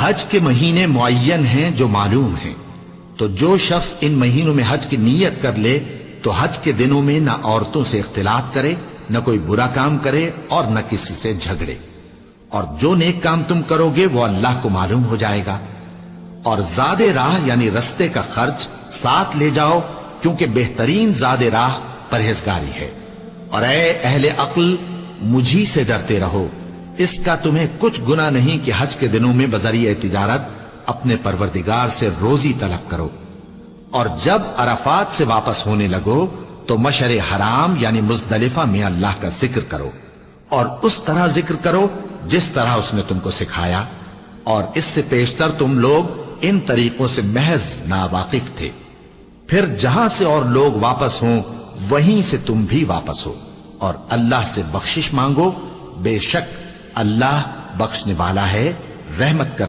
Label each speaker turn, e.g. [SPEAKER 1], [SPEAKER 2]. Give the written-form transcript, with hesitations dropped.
[SPEAKER 1] حج کے مہینے معین ہیں جو معلوم ہیں، تو جو شخص ان مہینوں میں حج کی نیت کر لے تو حج کے دنوں میں نہ عورتوں سے اختلاط کرے، نہ کوئی برا کام کرے اور نہ کسی سے جھگڑے، اور جو نیک کام تم کرو گے وہ اللہ کو معلوم ہو جائے گا۔ اور زاد راہ یعنی رستے کا خرچ ساتھ لے جاؤ، کیونکہ بہترین زاد راہ پرہیزگاری ہے۔ اور اے اہل عقل، مجھی سے ڈرتے رہو، اس کا تمہیں کچھ گناہ نہیں کہ حج کے دنوں میں بذریعہ تجارت اپنے پروردگار سے روزی طلب کرو۔ اور جب عرفات سے واپس ہونے لگو تو مشعر حرام یعنی مزدلفہ میں اللہ کا ذکر کرو، اور اس طرح ذکر کرو جس طرح اس نے تم کو سکھایا، اور اس سے پیشتر تم لوگ ان طریقوں سے محض ناواقف تھے۔ پھر جہاں سے اور لوگ واپس ہوں وہیں سے تم بھی واپس ہو، اور اللہ سے بخشش مانگو، بے شک اللہ بخشنے والا ہے، رحمت کر